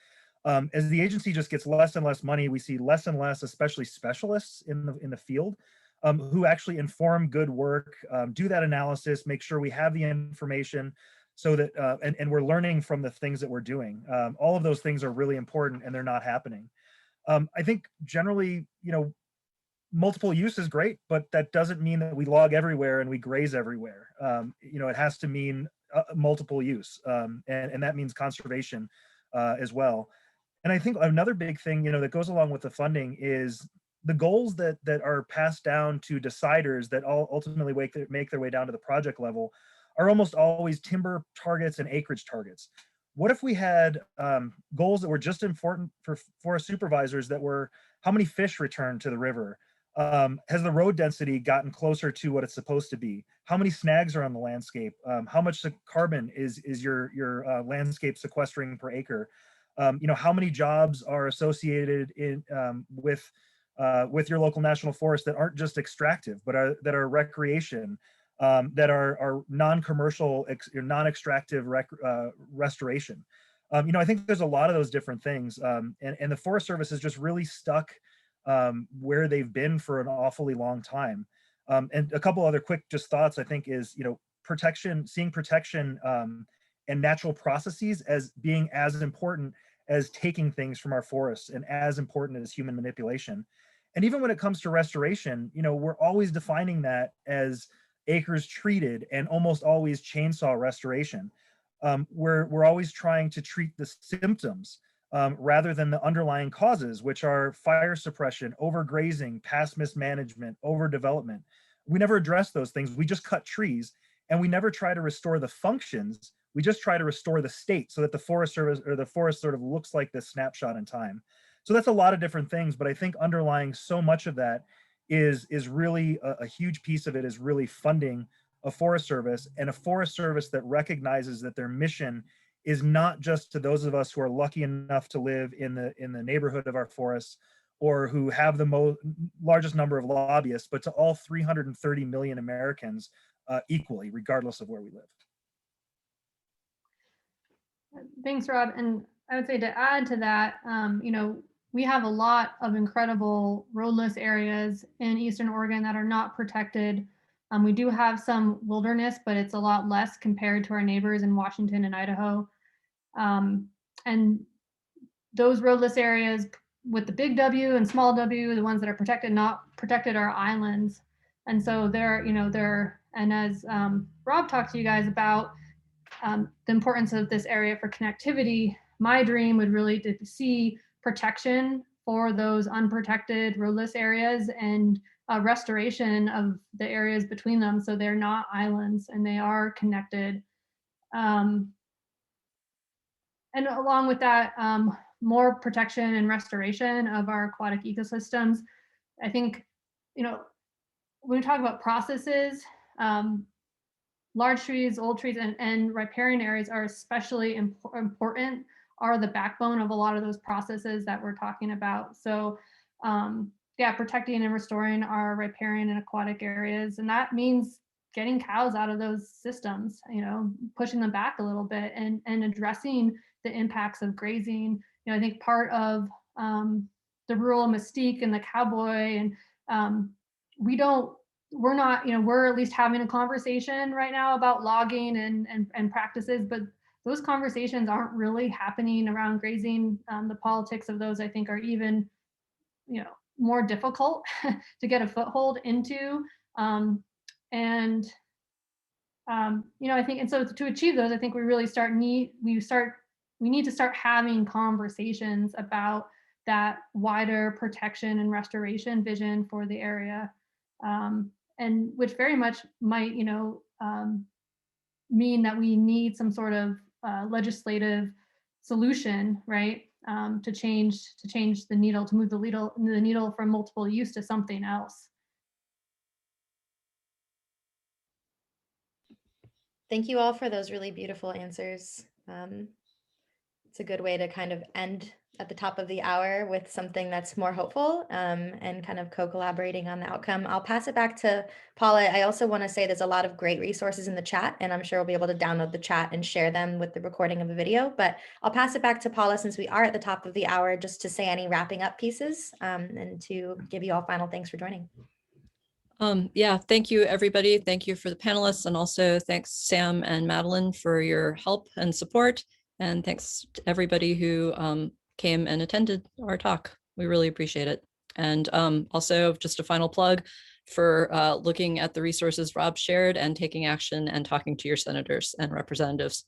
As the agency just gets less and less money, we see less and less, especially specialists in the field, who actually inform good work, do that analysis, make sure we have the information, so that and we're learning from the things that we're doing. All of those things are really important, and they're not happening. I think generally, multiple use is great, but that doesn't mean that we log everywhere and we graze everywhere. It has to mean multiple use, and that means conservation as well. And I think another big thing, that goes along with the funding is the goals that are passed down to deciders that all ultimately make their way down to the project level are almost always timber targets and acreage targets. What if we had goals that were just important for forest supervisors, that were how many fish return to the river? Has the road density gotten closer to what it's supposed to be? How many snags are on the landscape? How much carbon is your landscape sequestering per acre? How many jobs are associated with your local national forest that aren't just extractive, but that are recreation, that are non-commercial, non-extractive restoration? I think there's a lot of those different things. And the Forest Service is just really stuck where they've been for an awfully long time. And a couple other quick just thoughts, I think, is, seeing protection and natural processes as being as important as taking things from our forests and as important as human manipulation. And even when it comes to restoration, we're always defining that as acres treated and almost always chainsaw restoration. We're always trying to treat the symptoms rather than the underlying causes, which are fire suppression, overgrazing, past mismanagement, overdevelopment. We never address those things. We just cut trees, and we never try to restore the functions. We just try to restore the state so that the Forest Service or the forest sort of looks like this snapshot in time. So that's a lot of different things, but I think underlying so much of that is really a huge piece of it is really funding a Forest Service, and a Forest Service that recognizes that their mission is not just to those of us who are lucky enough to live in the neighborhood of our forests or who have the largest number of lobbyists, but to all 330 million Americans equally, regardless of where we live. Thanks, Rob. And I would say to add to that, we have a lot of incredible roadless areas in Eastern Oregon that are not protected. We do have some wilderness, but it's a lot less compared to our neighbors in Washington and Idaho. And those roadless areas with the big W and small W, the ones that are protected, not protected, are islands. And so and as Rob talked to you guys about the importance of this area for connectivity, my dream would really to see protection for those unprotected roadless areas and restoration of the areas between them so they're not islands and they are connected. And along with that, more protection and restoration of our aquatic ecosystems. I think, when we talk about processes, large trees, old trees, and riparian areas are especially important, are the backbone of a lot of those processes that we're talking about. So protecting and restoring our riparian and aquatic areas. And that means getting cows out of those systems, pushing them back a little bit and addressing the impacts of grazing. I think part of the rural mystique and the cowboy, and we're not, we're at least having a conversation right now about logging and practices, but those conversations aren't really happening around grazing. The politics of those, I think, are even, more difficult to get a foothold into. I think, and so to achieve those, I think we really we need to start having conversations about that wider protection and restoration vision for the area. And which very much might, mean that we need some sort of legislative solution, right? To change the needle, to move the needle from multiple use to something else. Thank you all for those really beautiful answers. It's a good way to kind of end at the top of the hour with something that's more hopeful and kind of co-collaborating on the outcome. I'll pass it back to Paula. I also want to say there's a lot of great resources in the chat, and I'm sure we'll be able to download the chat and share them with the recording of the video. But I'll pass it back to Paula since we are at the top of the hour, just to say any wrapping up pieces and to give you all final thanks for joining. Thank you, everybody. Thank you for the panelists, and also thanks Sam and Madeline for your help and support. And thanks to everybody who came and attended our talk. We really appreciate it. And also just a final plug for looking at the resources Rob shared and taking action and talking to your senators and representatives.